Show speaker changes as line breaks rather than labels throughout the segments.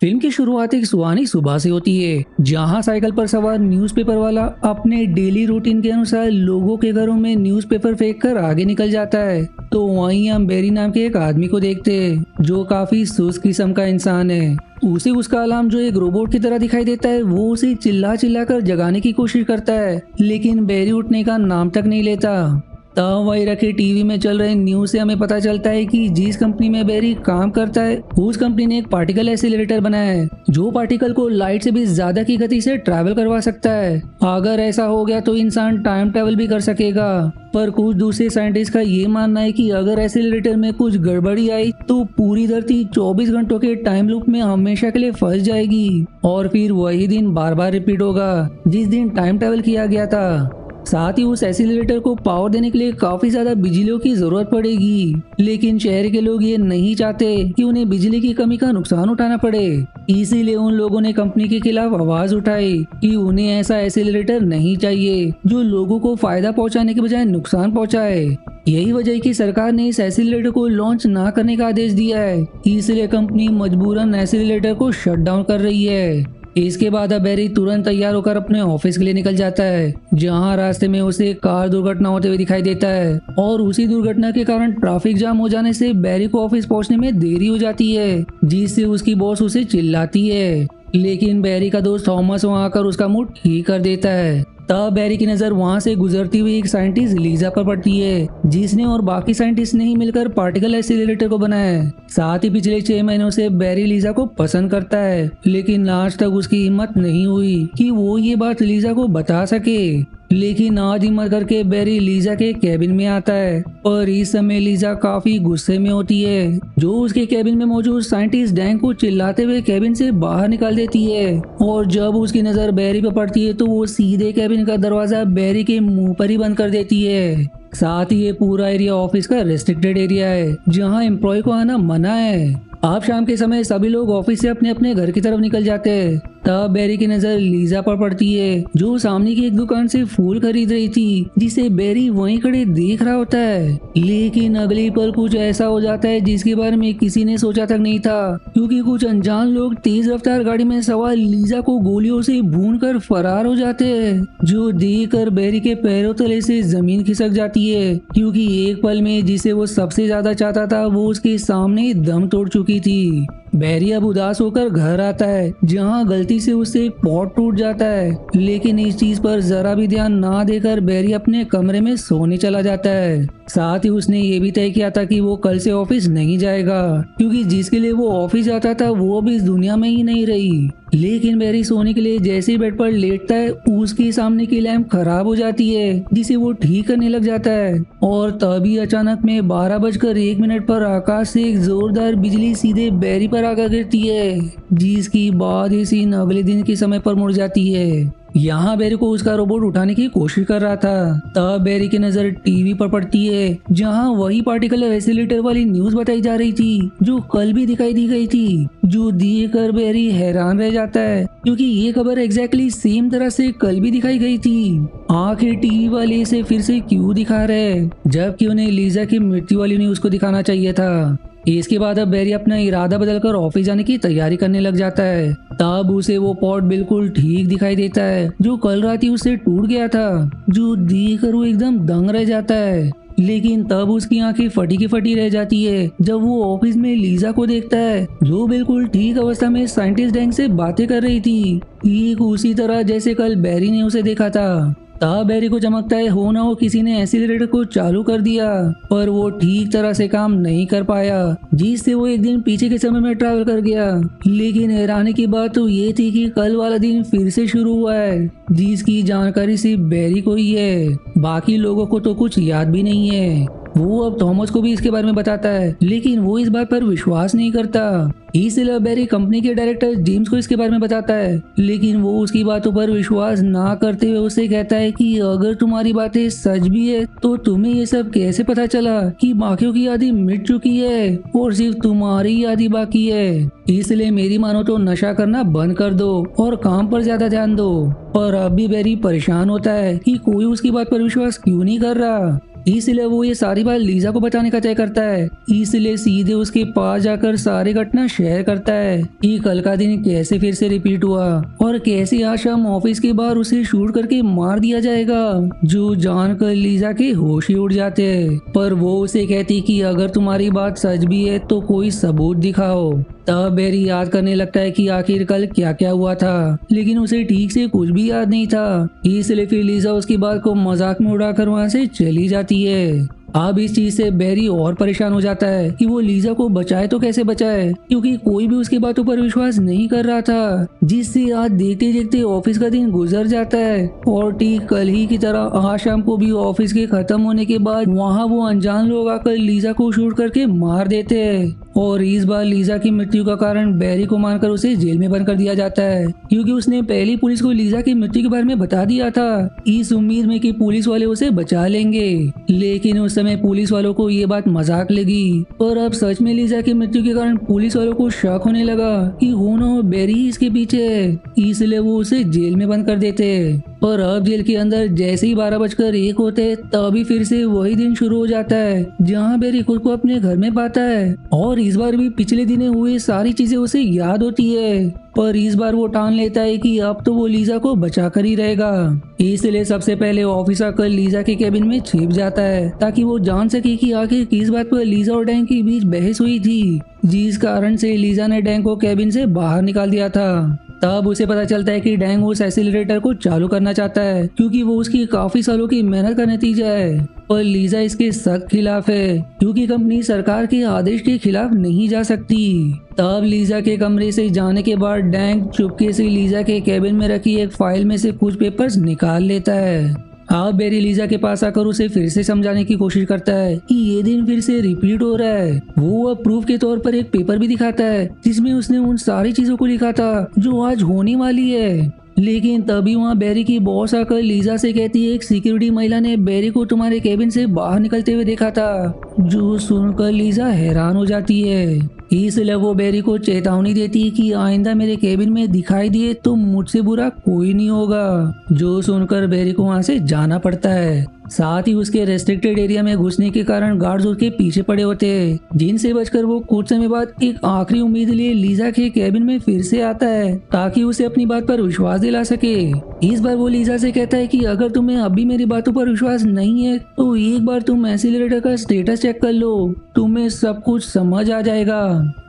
Film की शुरुआत एक सुहानी सुबह से होती है, जहां साइकिल पर सवार न्यूज़पेपर वाला अपने डेली रूटीन के अनुसार लोगों के घरों में न्यूज़पेपर फेंक कर आगे निकल जाता है। तो वहीं हम बेरी नाम के एक आदमी को देखते हैं, जो काफी सुस्त किस्म का इंसान है। उसे उसका अलार्म जो एक रोबोट की तरह दिखाई देता है, वो उसे चिल्ला चिल्ला कर जगाने की कोशिश करता है, लेकिन बेरी उठने का नाम तक नहीं लेता। तब वही रखे टीवी में चल रहे न्यूज से हमें पता चलता है कि जिस कंपनी में बेरी काम करता है, उस कंपनी ने एक पार्टिकल एक्सीलरेटर बनाया है, जो पार्टिकल को लाइट से भी ज्यादा की गति से ट्रैवल करवा सकता है। अगर ऐसा हो गया तो इंसान टाइम ट्रैवल भी कर सकेगा। पर कुछ दूसरे साइंटिस्ट का ये मानना है कि अगर एक्सीलरेटर में कुछ गड़बड़ी आई तो पूरी धरती 24 घंटों के टाइम लूप में हमेशा के लिए फंस जाएगी, और फिर वही दिन बार बार रिपीट होगा जिस दिन टाइम ट्रैवल किया गया था। साथ ही उस एक्सीलरेटर को पावर देने के लिए काफी ज्यादा बिजलियों की जरूरत पड़ेगी, लेकिन शहर के लोग ये नहीं चाहते कि उन्हें बिजली की कमी का नुकसान उठाना पड़े। इसीलिए उन लोगों ने कंपनी के खिलाफ आवाज उठाई कि उन्हें ऐसा एक्सीलरेटर नहीं चाहिए जो लोगों को फायदा पहुंचाने के बजाय नुकसान पहुंचाए। यही वजह है कि सरकार ने इस एक्सीलरेटर को लॉन्च ना करने का आदेश दिया है, इसलिए कंपनी मजबूरन एक्सीलरेटर को शट डाउन कर रही है। इसके बाद अब बेरी तुरंत तैयार होकर अपने ऑफिस के लिए निकल जाता है, जहां रास्ते में उसे एक कार दुर्घटना होते हुए दिखाई देता है, और उसी दुर्घटना के कारण ट्रैफिक जाम हो जाने से बेरी को ऑफिस पहुंचने में देरी हो जाती है, जिससे उसकी बॉस उसे चिल्लाती है। लेकिन बेरी का दोस्त थॉमस वहां आकर उसका मूड ठीक कर देता है। तब बेरी की नजर वहां से गुजरती हुई एक साइंटिस्ट लीजा पर पड़ती है, जिसने और बाकी साइंटिस्ट ने ही मिलकर पार्टिकल एक्सीलरेटर को बनाया है। साथ ही पिछले 6 महीनों से बेरी लीजा को पसंद करता है, लेकिन आज तक उसकी हिम्मत नहीं हुई कि वो ये बात लीजा को बता सके। लेकिन आज हिम्मत करके बेरी लीजा के केबिन में आता है, और इस समय लीजा काफी गुस्से में होती है, जो उसके केबिन में मौजूद साइंटिस्ट डैंग को चिल्लाते हुए केबिन से बाहर निकाल देती है। और जब उसकी नजर बेरी पर पड़ती है तो वो सीधे केबिन का दरवाजा बेरी के मुंह पर ही बंद कर देती है। साथ ही ये पूरा एरिया ऑफिस का रेस्ट्रिक्टेड एरिया है, जहाँ एम्प्लॉय को आना मना है। अब शाम के समय सभी लोग ऑफिस से अपने अपने घर की तरफ निकल जाते हैं। तब बेरी की नजर लीजा पर पड़ती है, जो सामने की एक दुकान से फूल खरीद रही थी, जिसे बेरी वहीं खड़े देख रहा होता है। लेकिन अगली पल कुछ ऐसा हो जाता है जिसके बारे में किसी ने सोचा तक नहीं था, क्योंकि कुछ अनजान लोग तेज रफ्तार गाड़ी में सवार लीजा को गोलियों से भूनकर फरार हो जाते हैं, जो देखकर बेरी के पैरों तले से जमीन खिसक जाती है, क्योंकि एक पल में जिसे वो सबसे ज्यादा चाहता था वो उसके सामने ही दम तोड़ चुकी थी। बेरी अब उदास होकर घर आता है, जहां गलती से उससे एक पॉट टूट जाता है, लेकिन इस चीज पर जरा भी ध्यान ना देकर बेरी अपने कमरे में सोने चला जाता है। साथ ही उसने ये भी तय किया था कि वो कल से ऑफिस नहीं जाएगा, क्योंकि जिसके लिए वो ऑफिस जाता था वो अब इस दुनिया में ही नहीं रही। लेकिन बेरी सोने के लिए जैसे ही बेड पर लेटता है, उसके सामने की लैंप खराब हो जाती है, जिसे वो ठीक करने लग जाता है, और तभी अचानक में 12:01 पर आकाश से एक जोरदार बिजली सीधे बेरी पर आकर गिरती है, जिसकी बाद ये सीन अगले दिन के समय पर मुड़ जाती है। यहाँ बेरी को उसका रोबोट उठाने की कोशिश कर रहा था। तब बेरी की नजर टीवी पर पड़ती है, जहाँ वही पार्टिकल एक्सीलरेटर वाली न्यूज बताई जा रही थी, जो कल भी दिखाई दी गई थी, जो देखकर बेरी हैरान रह जाता है, क्योंकि ये खबर एग्जैक्टली सेम तरह से कल भी दिखाई गई थी। आखिर टीवी वाले इसे फिर से क्यों दिखा रहे, जबकि उन्हें लीजा की मृत्यु वाली न्यूज को दिखाना चाहिए था। इसके बाद अब बेरी अपना इरादा बदलकर ऑफिस जाने की तैयारी करने लग जाता है। तब उसे वो पॉट बिल्कुल ठीक दिखाई देता है, जो कल रात ही उससे टूट गया था, जो देखकर वो एकदम दंग रह जाता है। लेकिन तब उसकी आंखें फटी की फटी रह जाती है जब वो ऑफिस में लीजा को देखता है, जो बिल्कुल ठीक अवस्था में साइंटिस्ट डैंग से बातें कर रही थी, ठीक उसी तरह जैसे कल बेरी ने उसे देखा था। तब बेरी को चमकता है हो ना हो किसी ने एक्सीलरेटर को चालू कर दिया, पर वो ठीक तरह से काम नहीं कर पाया, जिससे वो एक दिन पीछे के समय में ट्रैवल कर गया। लेकिन हैरानी की बात तो ये थी कि कल वाला दिन फिर से शुरू हुआ है, जिसकी जानकारी सिर्फ बेरी को ही है, बाकी लोगों को तो कुछ याद भी नहीं है। वो अब थॉमस को भी इसके बारे में बताता है, लेकिन वो इस बात पर विश्वास नहीं करता। इसलिए बेरी कंपनी के डायरेक्टर जेम्स को इसके बारे में बताता है, लेकिन वो उसकी बातों पर विश्वास ना करते हुए उसे कहता है कि अगर तुम्हारी बातें सच भी है तो तुम्हें ये सब कैसे पता चला कि बाकियों की आदि मिट चुकी है और सिर्फ तुम्हारी आदि बाकी है। इसलिए मेरी मानो तो नशा करना बंद कर दो और काम पर ज्यादा ध्यान दो। पर अब भी बेरी परेशान होता है कि कोई उसकी बात पर विश्वास क्यों नहीं कर रहा। इसलिए वो ये सारी बात लीजा को बताने का तय करता है। इसलिए सीधे उसके पास जाकर सारी घटना शेयर करता है कि कल का दिन कैसे फिर से रिपीट हुआ और कैसे आज शाम ऑफिस के बाहर उसे शूट करके मार दिया जाएगा, जो जानकर लीजा के होश ही उड़ जाते हैं। पर वो उसे कहती कि अगर तुम्हारी बात सच भी है तो कोई सबूत दिखाओ। तब बेरी याद करने लगता है कि आखिर कल क्या क्या हुआ था, लेकिन उसे ठीक से कुछ भी याद नहीं था। इसलिए फिर लीजा उसकी बात को मजाक में उड़ाकर वहाँ से चली जाती है। अब इस चीज से बेरी और परेशान हो जाता है कि वो लीजा को बचाए तो कैसे बचाए, क्योंकि कोई भी उसकी बातों पर विश्वास नहीं कर रहा था। जिससे आज देखते देखते ऑफिस का दिन गुजर जाता है और ठीक कल ही की तरह आज शाम को भी ऑफिस के खत्म होने के बाद वहाँ वो अनजान लोग आकर लीजा को शूट करके मार देते हैं। और इस बार लीजा की मृत्यु का कारण बेरी को मारकर उसे जेल में बंद कर दिया जाता है, क्योंकि उसने पहली पुलिस को लीजा की मृत्यु के बारे में बता दिया था, इस उम्मीद में कि पुलिस वाले उसे बचा लेंगे। लेकिन उस समय पुलिस वालों को ये बात मजाक लगी। और अब सच में लीजा की मृत्यु के कारण पुलिस वालों को शक होने लगा कि हो ना हो बेरी इसके पीछे है, इसलिए वो उसे जेल में बंद कर देते। और अब जेल के अंदर जैसे ही 12:01 होते तभी फिर से वही दिन शुरू हो जाता है, जहाँ बेरी खुद को अपने घर में पाता है। और इस बार भी पिछले दिने हुए सारी चीजें उसे याद होती है, पर इस बार वो ठान लेता है कि अब तो वो लीजा को बचा कर ही रहेगा। इसलिए सबसे पहले ऑफिस आकर लीजा के केबिन में छिप जाता है, ताकि वो जान सके कि आखिर किस बात पर लीजा और डैंग के बीच बहस हुई थी, जिस कारण से लीजा ने डैंग को केबिन से बाहर निकाल दिया था। तब उसे पता चलता है कि डैंग उस एक्सीलरेटर को चालू करना चाहता है, क्योंकि वो उसकी काफी सालों की मेहनत का नतीजा है। पर लीजा इसके सख्त खिलाफ है, क्योंकि कंपनी सरकार के आदेश के खिलाफ नहीं जा सकती। तब लीजा के कमरे से जाने के बाद डैंग चुपके से लीजा के केबिन में रखी एक फाइल में से कुछ पेपर्स निकाल लेता है। अब बेरी लीजा के पास आकर उसे फिर से समझाने की कोशिश करता है कि ये दिन फिर से रिपीट हो रहा है। वो अब प्रूफ के तौर पर एक पेपर भी दिखाता है, जिसमें उसने उन सारी चीजों को लिखा था जो आज होने वाली है। लेकिन तभी वहाँ बेरी की बॉस आकर लीजा से कहती है, एक सिक्योरिटी महिला ने बेरी को तुम्हारे केबिन से बाहर निकलते हुए देखा था, जो सुनकर लीजा हैरान हो जाती है। इसलिए वो बेरी को चेतावनी देती है कि आइंदा मेरे केबिन में दिखाई दिए तो मुझसे बुरा कोई नहीं होगा, जो सुनकर बेरी को वहाँ से जाना पड़ता है। साथ ही उसके रेस्ट्रिक्टेड एरिया में घुसने के कारण गार्ड्स उसके पीछे पड़े होते हैं, जिनसे बचकर वो कुछ समय बाद एक आखिरी उम्मीद लिए लीजा के केबिन में फिर से आता है, ताकि उसे अपनी बात पर विश्वास दिला सके। इस बार वो लीजा से कहता है कि अगर तुम्हें अभी मेरी बातों पर विश्वास नहीं है तो एक बार तुम एक्सीलरेटर का स्टेटस चेक कर लो, तुम्हें सब कुछ समझ आ जाएगा।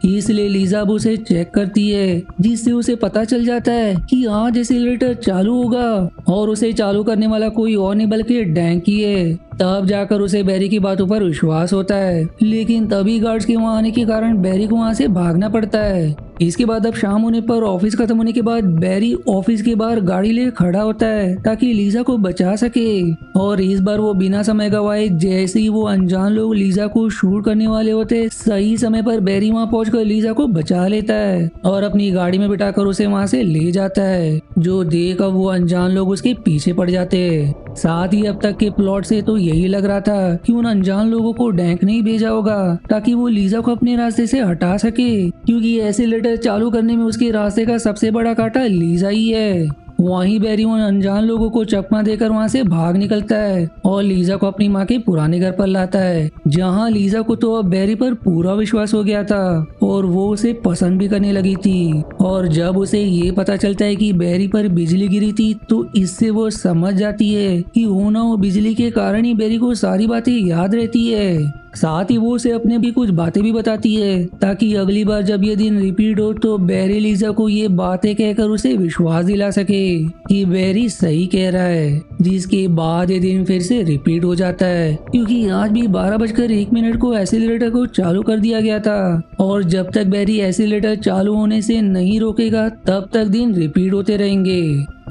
इसलिए लीजा अब उसे चेक करती है, जिससे उसे पता चल जाता है कि आज एक्सीलरेटर चालू होगा और उसे चालू करने वाला कोई और नहीं बल्कि डैंग की है। तब जाकर उसे बेरी की बातों पर विश्वास होता है, लेकिन तभी गार्ड्स के वहां आने के कारण बेरी को वहां से भागना पड़ता है। इसके बाद अब शाम होने पर ऑफिस खत्म होने के बाद बेरी ऑफिस के बाहर गाड़ी ले खड़ा होता है, ताकि लीजा को बचा सके। और इस बार वो बिना समय गवाए जैसे ही वो अनजान लोग लीजा को शूट करने वाले होते, सही समय पर बेरी वहाँ पहुंचकर लीजा को बचा लेता है और अपनी गाड़ी में बिठाकर उसे वहाँ से ले जाता है, जो देख अब वो अनजान लोग उसके पीछे पड़ जाते हैं। साथ ही अब तक के प्लॉट से तो यही लग रहा था कि उन अनजान लोगों को डैंक नहीं भेजा होगा, ताकि वो लीजा को अपने रास्ते से हटा सके, क्योंकि ऐसे लेटर चालू करने में उसके रास्ते का सबसे बड़ा कांटा लीजा ही है। वहीं बेरी उन अनजान लोगों को चकमा देकर वहां से भाग निकलता है और लीजा को अपनी माँ के पुराने घर पर लाता है, जहां लीजा को तो अब बेरी पर पूरा विश्वास हो गया था और वो उसे पसंद भी करने लगी थी। और जब उसे ये पता चलता है कि बेरी पर बिजली गिरी थी, तो इससे वो समझ जाती है कि होना हो बिजली के कारण ही बेरी को सारी बातें याद रहती है। साथ ही वो उसे अपने भी कुछ बातें भी बताती है, ताकि अगली बार जब ये दिन रिपीट हो तो बेरी लीजा को ये बातें कहकर उसे विश्वास दिला सके कि बेरी सही कह रहा है। जिसके बाद ये दिन फिर से रिपीट हो जाता है, क्योंकि आज भी 12:01 को एक्सीलरेटर को चालू कर दिया गया था और जब तक बेरी एक्सीलरेटर चालू होने से नहीं रोकेगा तब तक दिन रिपीट होते रहेंगे।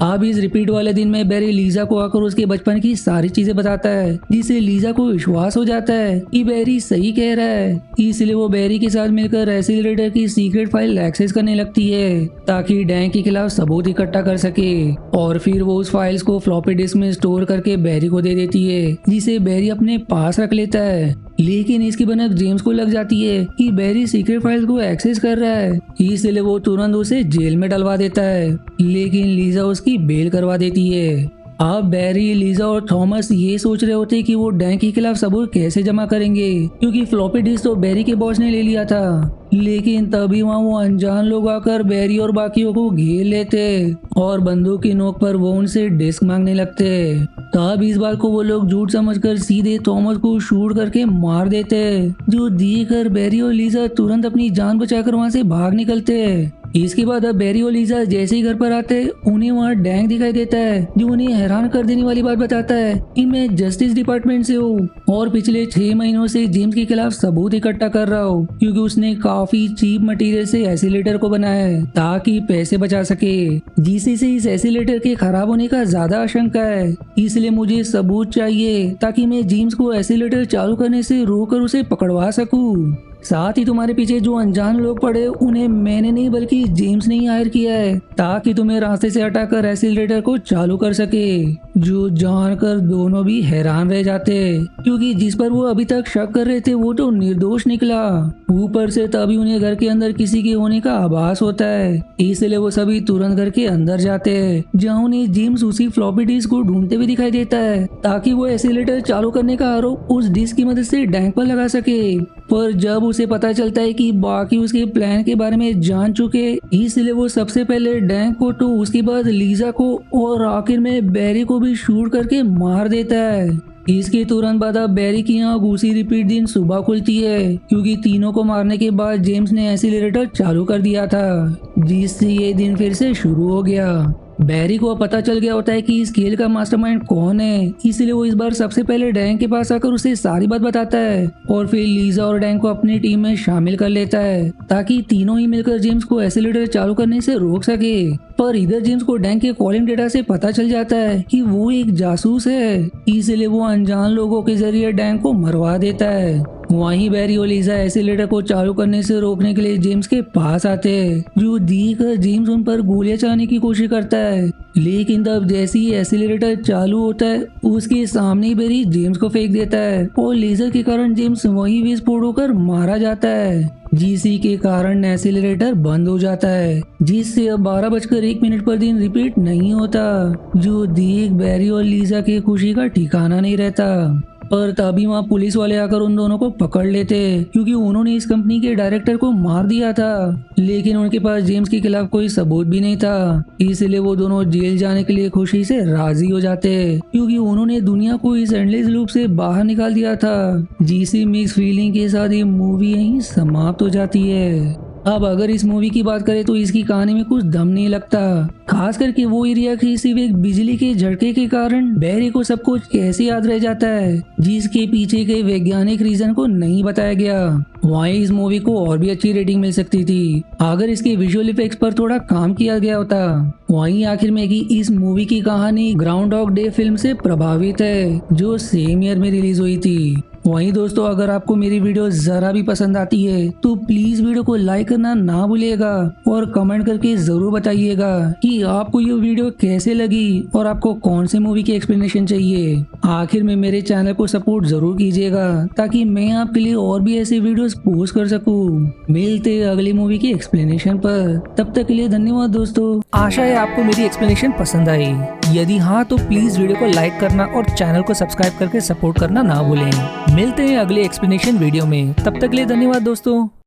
अब इस रिपीट वाले दिन में बेरी लीजा को आकर उसके बचपन की सारी चीजें बताता है, जिससे लीजा को विश्वास हो जाता है कि बेरी सही कह रहा है। इसलिए वो बेरी के साथ मिलकर एक्सीलरेटर की सीक्रेट फाइल एक्सेस करने लगती है, ताकि डैंग के खिलाफ सबूत इकट्ठा कर सके। और फिर वो उस फाइल्स को फ्लॉपी डिस्क में स्टोर करके बेरी को दे देती है, जिसे बेरी अपने पास रख लेता है। लेकिन इसकी भनक जेम्स को लग जाती है कि बेरी सीक्रेट फाइल को एक्सेस कर रहा है, इसलिए वो तुरंत उसे जेल में डलवा देता है। लेकिन लीजा उसकी बेल करवा देती है। अब बैरी, लीजा और थॉमस ये सोच रहे होते कि वो डैंक के खिलाफ सबूत कैसे जमा करेंगे, क्योंकि फ्लॉपी डिस्क तो बैरी के बॉस ने ले लिया था। लेकिन तभी वहाँ वो अनजान लोग आकर बैरी और बाकियों को घेर लेते और बंदूक की नोक पर वो उनसे डिस्क मांगने लगते। तब इस बार को वो लोग झूठ समझकर सीधे थॉमस को शूट करके मार देते, जो देखकर बैरी और लीजा तुरंत अपनी जान बचाकर वहाँ से भाग निकलते। इसके बाद अब बैरी और लीजा जैसे ही घर पर आते उन्हें वहाँ डैंक दिखाई देता है, जो उन्हें हैरान कर देने वाली बात बताता है कि मैं जस्टिस डिपार्टमेंट से हूँ और पिछले 6 महीनों से जेम्स के खिलाफ सबूत इकट्ठा कर रहा हूँ, क्योंकि उसने काफी चीप मटेरियल से एसिलेटर को बनाया है ताकि पैसे बचा सके, जिससे इस एसिलेटर के खराब होने का ज्यादा आशंका है। इसलिए मुझे सबूत चाहिए ताकि मैं जेम्स को एसिलेटर चालू करने से रोककर उसे पकड़वा सकूं। साथ ही तुम्हारे पीछे जो अनजान लोग पड़े उन्हें मैंने नहीं बल्कि जेम्स ने ही हायर किया है ताकि तुम्हें रास्ते से हटाकर एसिलेटर को चालू कर सके। जो जानकर दोनों भी हैरान रह जाते, क्योंकि जिस पर वो अभी तक शक कर रहे थे वो तो निर्दोष निकला। ऊपर से तभी उन्हें घर के अंदर किसी के होने का आभास होता है, इसलिए वो सभी तुरंत घर के अंदर जाते हैं, जहाँ उन्हें जेम्स उसी फ्लॉपी डिस्क को ढूंढते हुए दिखाई देता है ताकि वो एसिलेटर चालू करने का आरोप उस डिस्क की मदद से डैंक पर लगा सके। पर जब उसे पता चलता है कि बाकी उसके प्लान के बारे में जान चुके, इसलिए वो सबसे पहले डैंक को तो उसके बाद लीजा को और आखिर में बैरी को भी शूट करके मार देता है। इसके तुरंत बाद अब बैरी की आंख उसी रिपीट दिन सुबह खुलती है, क्योंकि तीनों को मारने के बाद जेम्स ने एसिलेटर चालू कर दिया था, जिससे ये दिन फिर से शुरू हो गया। बैरी को पता चल गया होता है कि इस खेल का मास्टरमाइंड कौन है, इसलिए वो इस बार सबसे पहले डैंक के पास आकर उसे सारी बात बताता है और फिर लीजा और डैंक को अपनी टीम में शामिल कर लेता है ताकि तीनों ही मिलकर जेम्स को एसिलेटर चालू करने से रोक सके। पर इधर जेम्स को डैंक के कॉलिंग डेटा से पता चल जाता है कि वो एक जासूस है, इसलिए वो अनजान लोगों के जरिए डैंक को मरवा देता है। वहीं बैरी और लीजा एसिलेटर को चालू करने से रोकने के लिए जेम्स के पास आते हैं, जो देखकर जेम्स उन पर गोलियां चलाने की कोशिश करता है। लेकिन तब जैसे ही एसिलेटर चालू होता है उसके सामने ही बैरी जेम्स को फेंक देता है और लेजर के कारण जेम्स वहीं विस्फोट होकर मारा जाता है, जिसी के कारण एसिलेटर बंद हो जाता है, जिससे अब 12:01 पर दिन रिपीट नहीं होता, जो देख बैरी और लीजा की खुशी का ठिकाना नहीं रहता। पर तभी वहाँ पुलिस वाले आकर उन दोनों को पकड़ लेते, क्योंकि उन्होंने इस कंपनी के डायरेक्टर को मार दिया था, लेकिन उनके पास जेम्स के खिलाफ कोई सबूत भी नहीं था। इसलिए वो दोनों जेल जाने के लिए खुशी से राजी हो जाते, क्योंकि उन्होंने दुनिया को इस एंडलेस लूप से बाहर निकाल दिया था। जिसी मिक्स फीलिंग के साथ ये मूवी यहीं समाप्त हो जाती है। अब अगर इस मूवी की बात करें तो इसकी कहानी में कुछ दम नहीं लगता, खास करके वो एरिया की सिर्फ एक बिजली के झटके के कारण बैरी को सब कुछ कैसे याद रह जाता है, जिसके पीछे के वैज्ञानिक रीजन को नहीं बताया गया। वहीं इस मूवी को और भी अच्छी रेटिंग मिल सकती थी अगर इसके विजुअल इफेक्ट्स पर थोड़ा काम किया गया होता। वहीं आखिर में कि इस मूवी की कहानी ग्राउंड हॉग डे फिल्म से प्रभावित है, जो सेम ईयर में रिलीज हुई थी। वहीं दोस्तों, अगर आपको मेरी वीडियो जरा भी पसंद आती है तो प्लीज वीडियो को लाइक करना ना भूलिएगा और कमेंट करके जरूर बताइएगा कि आपको ये वीडियो कैसे लगी और आपको कौन से मूवी की एक्सप्लेनेशन चाहिए। आखिर में मेरे चैनल को सपोर्ट जरूर कीजिएगा ताकि मैं आपके लिए और भी ऐसे वीडियोस पोस्ट कर सकूं। मिलते हैं अगली मूवी की एक्सप्लेनेशन पर, तब तक के लिए धन्यवाद दोस्तों।
आशा है आपको मेरी एक्सप्लेनेशन पसंद आई। यदि हाँ तो प्लीज वीडियो को लाइक करना और चैनल को सब्सक्राइब करके सपोर्ट करना ना भूलें। मिलते हैं अगले एक्सप्लेनेशन वीडियो में, तब तक के लिए धन्यवाद दोस्तों।